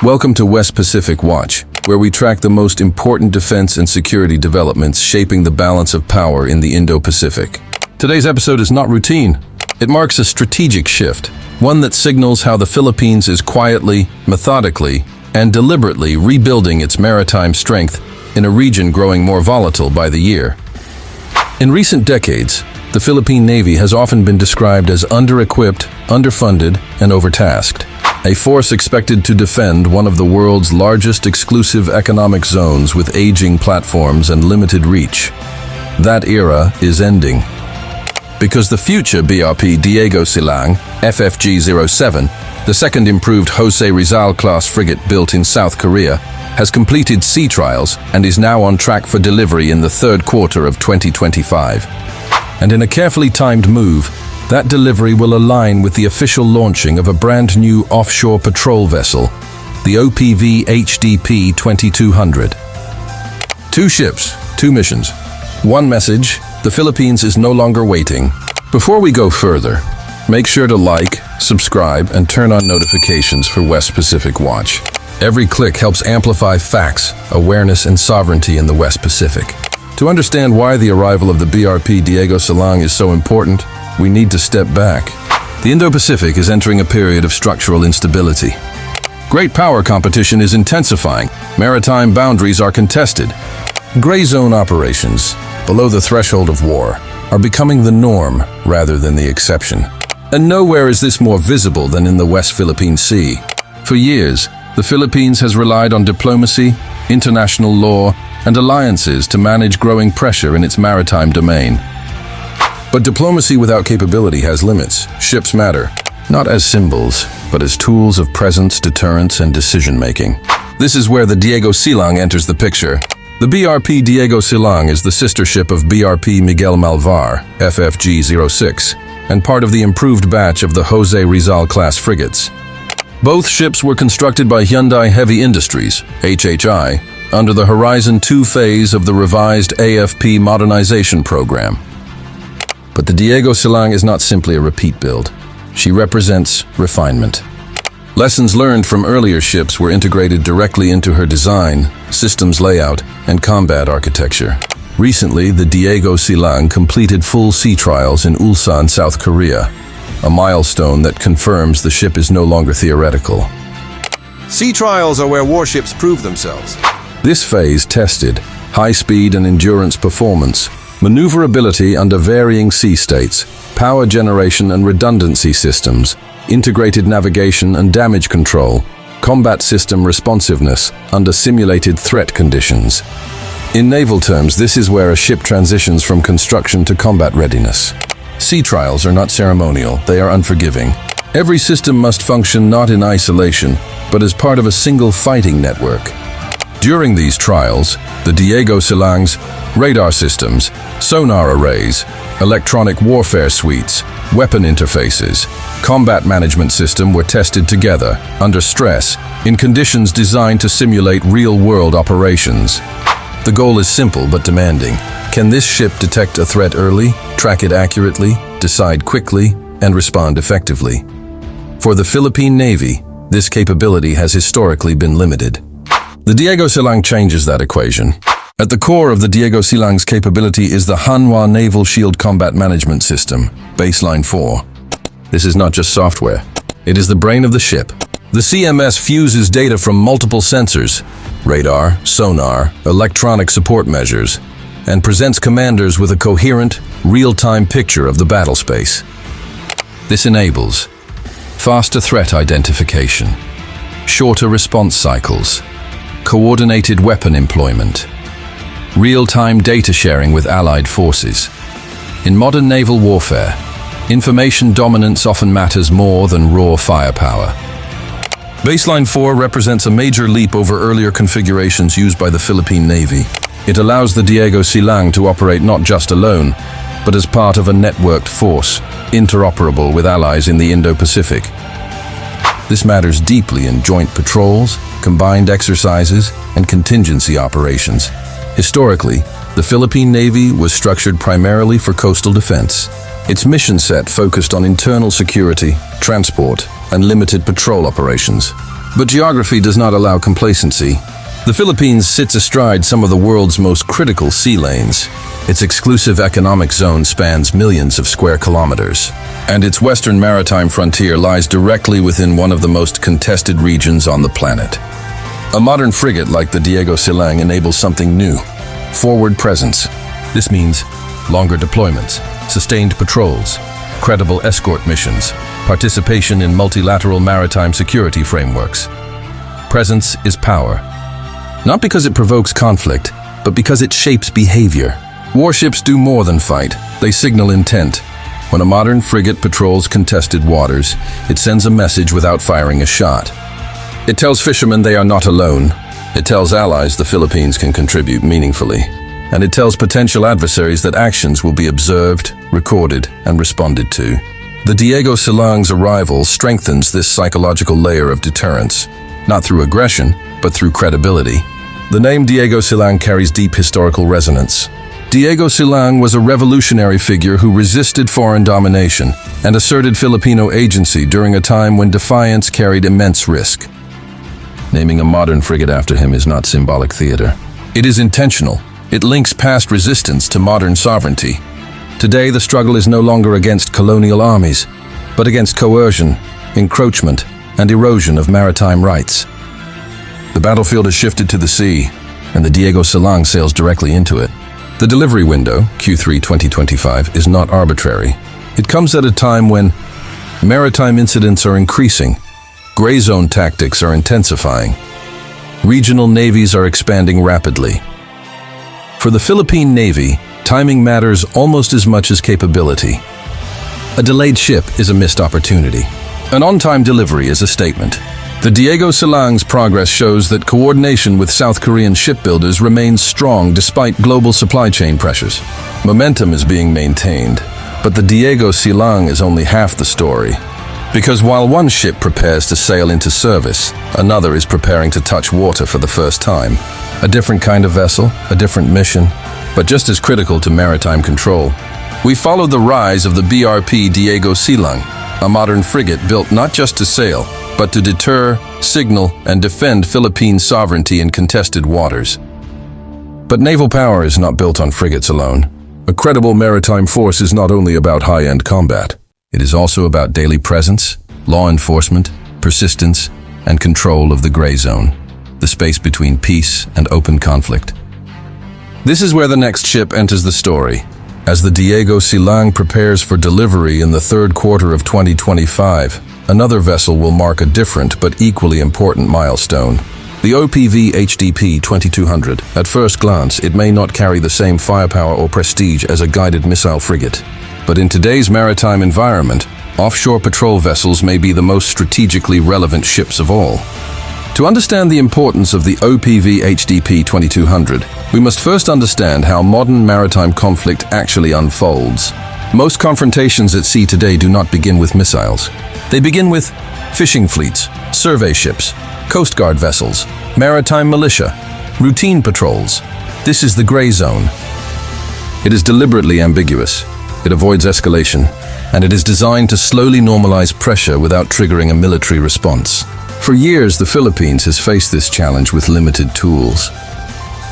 Welcome to West Pacific Watch, where we track the most important defense and security developments shaping the balance of power in the Indo-Pacific. Today's episode is not routine. It marks a strategic shift, one that signals how the Philippines is quietly, methodically, and deliberately rebuilding its maritime strength in a region growing more volatile by the year. In recent decades, the Philippine Navy has often been described as under-equipped, underfunded, and overtasked. A force expected to defend one of the world's largest exclusive economic zones with aging platforms and limited reach. That era is ending. Because the future BRP Diego Silang, FFG-07, the second improved Jose Rizal-class frigate built in South Korea, has completed sea trials and is now on track for delivery in the third quarter of 2025. And in a carefully timed move, that delivery will align with the official launching of a brand new offshore patrol vessel, the OPV HDP 2200. 2 ships, 2 missions. One message: the Philippines is no longer waiting. Before we go further, make sure to like, subscribe, and turn on notifications for West Pacific Watch. Every click helps amplify facts, awareness, and sovereignty in the West Pacific. To understand why the arrival of the BRP Diego Silang is so important, we need to step back. The Indo-Pacific is entering a period of structural instability. Great power competition is intensifying. Maritime boundaries are contested. Gray zone operations, below the threshold of war, are becoming the norm rather than the exception. And nowhere is this more visible than in the West Philippine Sea. For years, the Philippines has relied on diplomacy, international law, and alliances to manage growing pressure in its maritime domain. But diplomacy without capability has limits. Ships matter, not as symbols, but as tools of presence, deterrence, and decision-making. This is where the Diego Silang enters the picture. The BRP Diego Silang is the sister ship of BRP Miguel Malvar, FFG-06, and part of the improved batch of the Jose Rizal-class frigates. Both ships were constructed by Hyundai Heavy Industries, HHI, under the Horizon 2 phase of the revised AFP Modernization program. But the Diego Silang is not simply a repeat build. She represents refinement. Lessons learned from earlier ships were integrated directly into her design, systems layout, and combat architecture. Recently, the Diego Silang completed full sea trials in Ulsan, South Korea, a milestone that confirms the ship is no longer theoretical. Sea trials are where warships prove themselves. This phase tested high speed and endurance performance, maneuverability under varying sea states, power generation and redundancy systems, integrated navigation and damage control, combat system responsiveness under simulated threat conditions. In naval terms, this is where a ship transitions from construction to combat readiness. Sea trials are not ceremonial, they are unforgiving. Every system must function not in isolation, but as part of a single fighting network. During these trials, the Diego Silang's radar systems, sonar arrays, electronic warfare suites, weapon interfaces, combat management system were tested together, under stress, in conditions designed to simulate real-world operations. The goal is simple but demanding. Can this ship detect a threat early, track it accurately, decide quickly, and respond effectively? For the Philippine Navy, this capability has historically been limited. The Diego Silang changes that equation. At the core of the Diego Silang's capability is the Hanwha Naval Shield Combat Management System, Baseline 4. This is not just software. It is the brain of the ship. The CMS fuses data from multiple sensors, radar, sonar, electronic support measures, and presents commanders with a coherent, real-time picture of the battle space. This enables faster threat identification, shorter response cycles, coordinated weapon employment, real-time data sharing with allied forces. In modern naval warfare, information dominance often matters more than raw firepower. Baseline 4 represents a major leap over earlier configurations used by the Philippine Navy. It allows the Diego Silang to operate not just alone, but as part of a networked force, interoperable with allies in the Indo-Pacific. This matters deeply in joint patrols, combined exercises, and contingency operations. Historically, the Philippine Navy was structured primarily for coastal defense. Its mission set focused on internal security, transport, and limited patrol operations. But geography does not allow complacency. The Philippines sits astride some of the world's most critical sea lanes. Its exclusive economic zone spans millions of square kilometers, and its western maritime frontier lies directly within one of the most contested regions on the planet. A modern frigate like the Diego Silang enables something new: forward presence. This means longer deployments, sustained patrols, credible escort missions, participation in multilateral maritime security frameworks. Presence is power. Not because it provokes conflict, but because it shapes behavior. Warships do more than fight. They signal intent. When a modern frigate patrols contested waters, it sends a message without firing a shot. It tells fishermen they are not alone. It tells allies the Philippines can contribute meaningfully. And it tells potential adversaries that actions will be observed, recorded, and responded to. The Diego Silang's arrival strengthens this psychological layer of deterrence, not through aggression, but through credibility. The name Diego Silang carries deep historical resonance. Diego Silang was a revolutionary figure who resisted foreign domination and asserted Filipino agency during a time when defiance carried immense risk. Naming a modern frigate after him is not symbolic theater. It is intentional. It links past resistance to modern sovereignty. Today, the struggle is no longer against colonial armies, but against coercion, encroachment, and erosion of maritime rights. The battlefield has shifted to the sea, and the Diego Silang sails directly into it. The delivery window, Q3 2025, is not arbitrary. It comes at a time when maritime incidents are increasing, gray zone tactics are intensifying, regional navies are expanding rapidly. For the Philippine Navy, timing matters almost as much as capability. A delayed ship is a missed opportunity. An on-time delivery is a statement. The Diego Silang's progress shows that coordination with South Korean shipbuilders remains strong despite global supply chain pressures. Momentum is being maintained, but the Diego Silang is only half the story. Because while one ship prepares to sail into service, another is preparing to touch water for the first time. A different kind of vessel, a different mission, but just as critical to maritime control. We follow the rise of the BRP Diego Silang, a modern frigate built not just to sail, but to deter, signal, and defend Philippine sovereignty in contested waters. But naval power is not built on frigates alone. A credible maritime force is not only about high-end combat. It is also about daily presence, law enforcement, persistence, and control of the gray zone, the space between peace and open conflict. This is where the next ship enters the story. As the Diego Silang prepares for delivery in the third quarter of 2025, another vessel will mark a different but equally important milestone. The OPV HDP 2200. At first glance, it may not carry the same firepower or prestige as a guided missile frigate. But in today's maritime environment, offshore patrol vessels may be the most strategically relevant ships of all. To understand the importance of the OPV HDP 2200, we must first understand how modern maritime conflict actually unfolds. Most confrontations at sea today do not begin with missiles. They begin with fishing fleets, survey ships, Coast Guard vessels, maritime militia, routine patrols. This is the gray zone. It is deliberately ambiguous. It avoids escalation, and it is designed to slowly normalize pressure without triggering a military response. For years, the Philippines has faced this challenge with limited tools.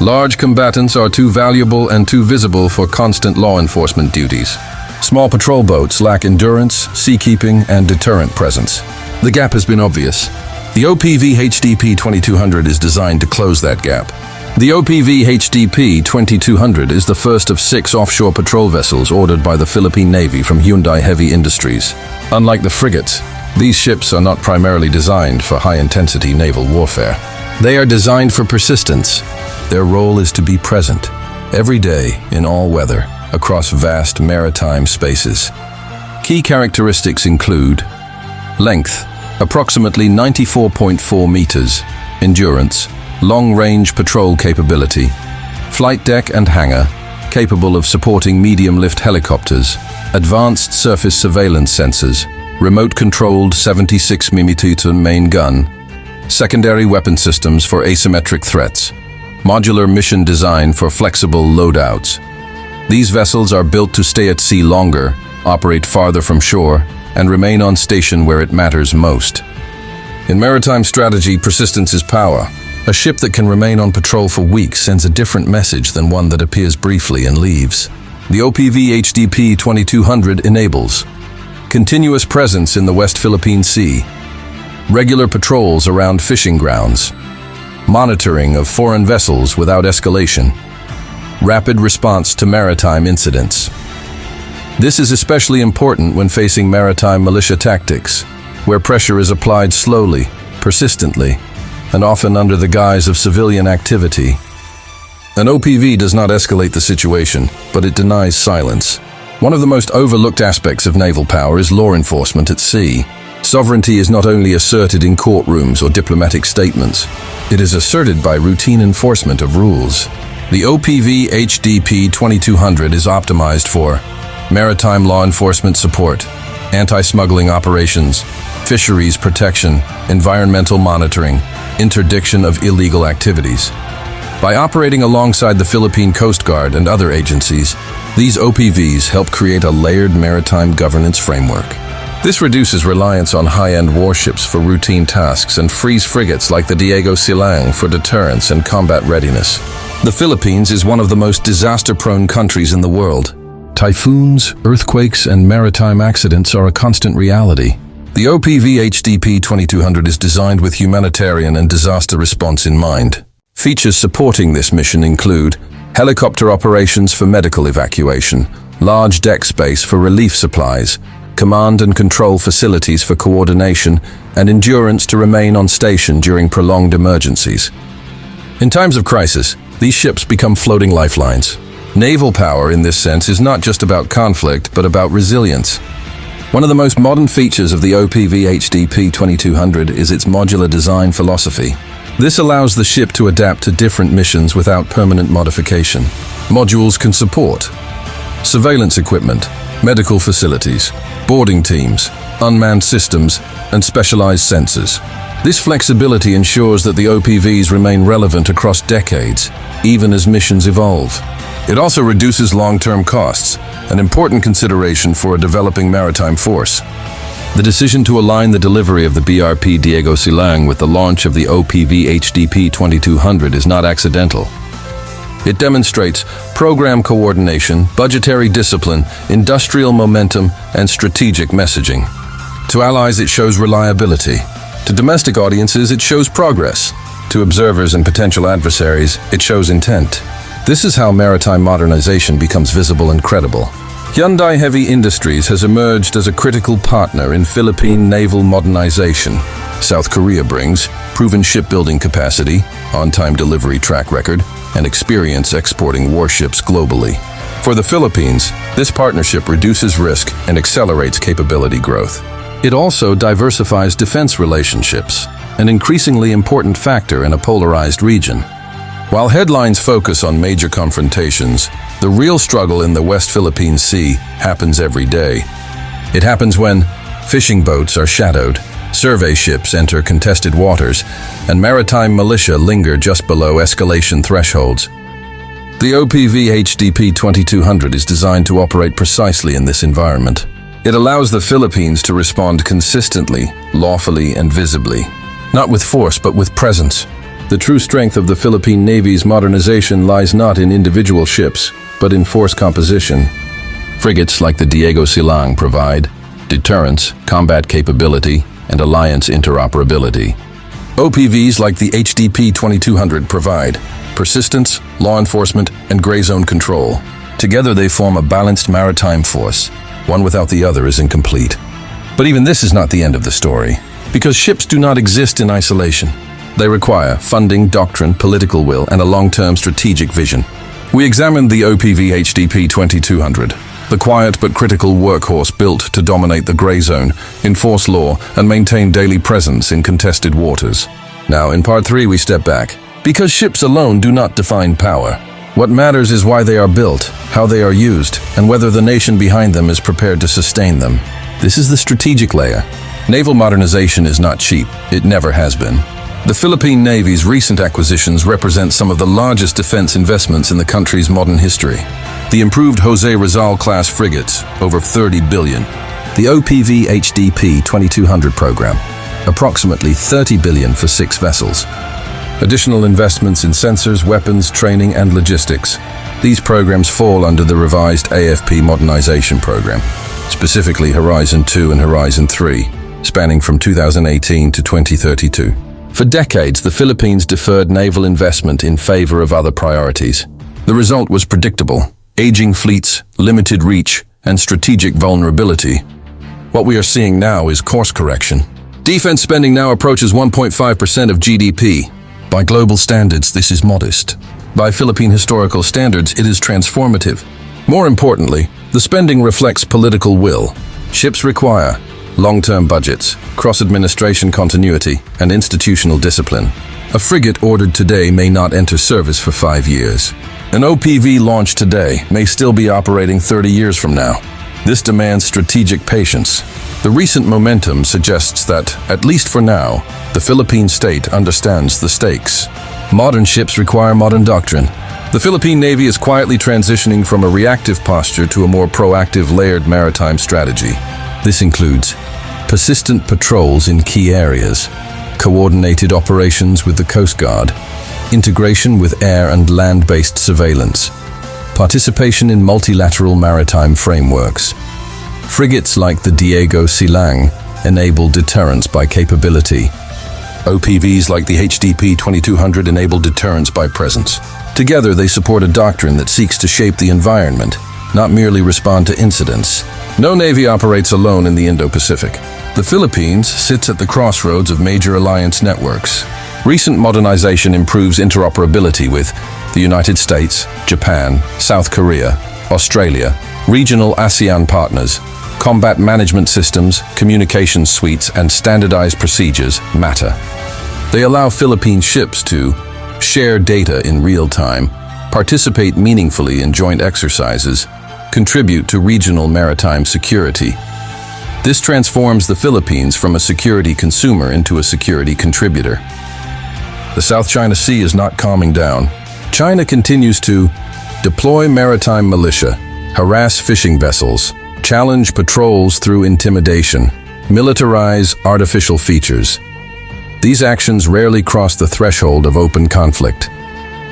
Large combatants are too valuable and too visible for constant law enforcement duties. Small patrol boats lack endurance, seakeeping, and deterrent presence. The gap has been obvious. The OPV HDP 2200 is designed to close that gap. The OPV HDP 2200 is the first of 6 offshore patrol vessels ordered by the Philippine Navy from Hyundai Heavy Industries. Unlike the frigates, these ships are not primarily designed for high-intensity naval warfare. They are designed for persistence. Their role is to be present, every day, in all weather, across vast maritime spaces. Key characteristics include length, approximately 94.4 meters, endurance, long-range patrol capability, flight deck and hangar, capable of supporting medium-lift helicopters, advanced surface surveillance sensors, remote-controlled 76mm main gun, secondary weapon systems for asymmetric threats, modular mission design for flexible loadouts. These vessels are built to stay at sea longer, operate farther from shore, and remain on station where it matters most. In maritime strategy, persistence is power. A ship that can remain on patrol for weeks sends a different message than one that appears briefly and leaves. The OPV HDP 2200 enables continuous presence in the West Philippine Sea, regular patrols around fishing grounds, monitoring of foreign vessels without escalation, rapid response to maritime incidents. This is especially important when facing maritime militia tactics, where pressure is applied slowly, persistently, and often under the guise of civilian activity. An OPV does not escalate the situation, but it denies silence. One of the most overlooked aspects of naval power is law enforcement at sea. Sovereignty is not only asserted in courtrooms or diplomatic statements, it is asserted by routine enforcement of rules. The OPV HDP 2200 is optimized for maritime law enforcement support, anti-smuggling operations, fisheries protection, environmental monitoring, interdiction of illegal activities. By operating alongside the Philippine Coast Guard and other agencies, these OPVs help create a layered maritime governance framework. This reduces reliance on high-end warships for routine tasks and frees frigates like the Diego Silang for deterrence and combat readiness. The Philippines is one of the most disaster-prone countries in the world. Typhoons, earthquakes, and maritime accidents are a constant reality. The OPV HDP 2200 is designed with humanitarian and disaster response in mind. Features supporting this mission include helicopter operations for medical evacuation, large deck space for relief supplies, command and control facilities for coordination, and endurance to remain on station during prolonged emergencies. In times of crisis, these ships become floating lifelines. Naval power in this sense is not just about conflict, but about resilience. One of the most modern features of the OPV HDP 2200 is its modular design philosophy. This allows the ship to adapt to different missions without permanent modification. Modules can support surveillance equipment, medical facilities, boarding teams, unmanned systems, and specialized sensors. This flexibility ensures that the OPVs remain relevant across decades, even as missions evolve. It also reduces long-term costs, an important consideration for a developing maritime force. The decision to align the delivery of the BRP Diego Silang with the launch of the OPV HDP 2200 is not accidental. It demonstrates program coordination, budgetary discipline, industrial momentum, and strategic messaging. To allies, it shows reliability. To domestic audiences, it shows progress. To observers and potential adversaries, it shows intent. This is how maritime modernization becomes visible and credible. Hyundai Heavy Industries has emerged as a critical partner in Philippine naval modernization. South Korea brings proven shipbuilding capacity, on-time delivery track record, and experience exporting warships globally. For the Philippines, this partnership reduces risk and accelerates capability growth. It also diversifies defense relationships, an increasingly important factor in a polarized region. While headlines focus on major confrontations, the real struggle in the West Philippine Sea happens every day. It happens when fishing boats are shadowed, survey ships enter contested waters, and maritime militia linger just below escalation thresholds. The OPV HDP 2200 is designed to operate precisely in this environment. It allows the Philippines to respond consistently, lawfully, and visibly, not with force but with presence. The true strength of the Philippine Navy's modernization lies not in individual ships, but in force composition. Frigates like the Diego Silang provide deterrence, combat capability, and alliance interoperability. OPVs like the HDP 2200 provide persistence, law enforcement, and gray zone control. Together they form a balanced maritime force. One without the other is incomplete. But even this is not the end of the story, because ships do not exist in isolation. They require funding, doctrine, political will, and a long-term strategic vision. We examined the OPV HDP 2200, the quiet but critical workhorse built to dominate the gray zone, enforce law, and maintain daily presence in contested waters. Now, in part 3, we step back. Because ships alone do not define power. What matters is why they are built, how they are used, and whether the nation behind them is prepared to sustain them. This is the strategic layer. Naval modernization is not cheap. It never has been. The Philippine Navy's recent acquisitions represent some of the largest defense investments in the country's modern history. The improved Jose Rizal-class frigates, over $30 billion. The OPV HDP 2200 program, approximately 30 billion for 6 vessels. Additional investments in sensors, weapons, training, and logistics. These programs fall under the revised AFP Modernization program, specifically Horizon 2 and Horizon 3, spanning from 2018 to 2032. For decades, the Philippines deferred naval investment in favor of other priorities. The result was predictable: aging fleets, limited reach, and strategic vulnerability. What we are seeing now is course correction. Defense spending now approaches 1.5% of GDP. By global standards, this is modest. By Philippine historical standards, it is transformative. More importantly, the spending reflects political will. Ships require long-term budgets, cross-administration continuity, and institutional discipline. A frigate ordered today may not enter service for 5 years. An OPV launched today may still be operating 30 years from now. This demands strategic patience. The recent momentum suggests that, at least for now, the Philippine state understands the stakes. Modern ships require modern doctrine. The Philippine Navy is quietly transitioning from a reactive posture to a more proactive, layered maritime strategy. This includes persistent patrols in key areas, coordinated operations with the Coast Guard, integration with air and land-based surveillance, participation in multilateral maritime frameworks. Frigates like the Diego Silang enable deterrence by capability. OPVs like the HDP 2200 enable deterrence by presence. Together, they support a doctrine that seeks to shape the environment, not merely respond to incidents. No navy operates alone in the Indo-Pacific. The Philippines sits at the crossroads of major alliance networks. Recent modernization improves interoperability with the United States, Japan, South Korea, Australia, regional ASEAN partners. Combat management systems, communication suites, and standardized procedures matter. They allow Philippine ships to share data in real time, participate meaningfully in joint exercises, contribute to regional maritime security. This transforms the Philippines from a security consumer into a security contributor. The South China Sea is not calming down. China continues to deploy maritime militia, harass fishing vessels, challenge patrols through intimidation, militarize artificial features. These actions rarely cross the threshold of open conflict.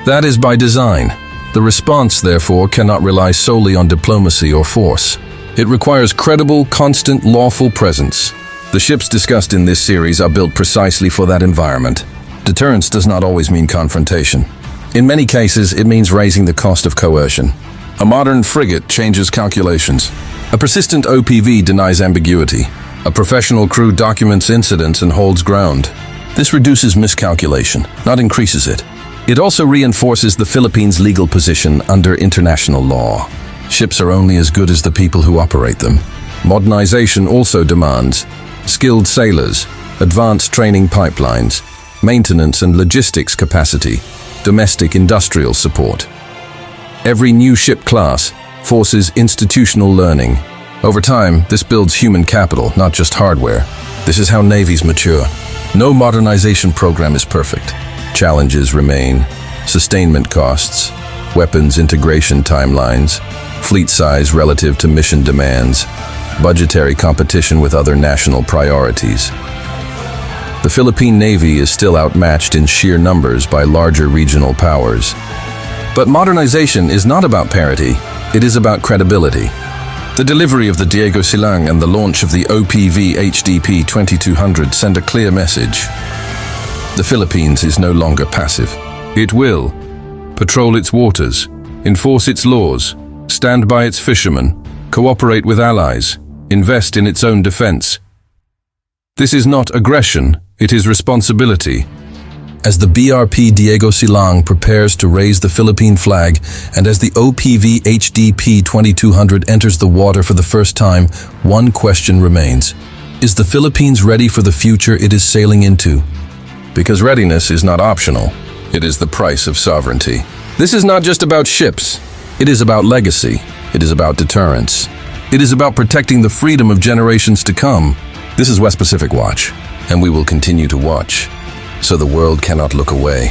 That is by design. The response, therefore, cannot rely solely on diplomacy or force. It requires credible, constant, lawful presence. The ships discussed in this series are built precisely for that environment. Deterrence does not always mean confrontation. In many cases, it means raising the cost of coercion. A modern frigate changes calculations. A persistent OPV denies ambiguity. A professional crew documents incidents and holds ground. This reduces miscalculation, not increases it. It also reinforces the Philippines' legal position under international law. Ships are only as good as the people who operate them. Modernization also demands skilled sailors, advanced training pipelines, maintenance and logistics capacity, domestic industrial support. Every new ship class forces institutional learning. Over time, this builds human capital, not just hardware. This is how navies mature. No modernization program is perfect. Challenges remain: sustainment costs, weapons integration timelines, fleet size relative to mission demands, budgetary competition with other national priorities. The Philippine Navy is still outmatched in sheer numbers by larger regional powers. But modernization is not about parity, it is about credibility. The delivery of the Diego Silang and the launch of the OPV HDP 2200 send a clear message. The Philippines is no longer passive. It will patrol its waters, enforce its laws, stand by its fishermen, cooperate with allies, invest in its own defense. This is not aggression, it is responsibility. As the BRP Diego Silang prepares to raise the Philippine flag, and as the OPV HDP 2200 enters the water for the first time, one question remains. Is the Philippines ready for the future it is sailing into? Because readiness is not optional, it is the price of sovereignty. This is not just about ships, it is about legacy, it is about deterrence. It is about protecting the freedom of generations to come. This is West Pacific Watch, and we will continue to watch, so the world cannot look away.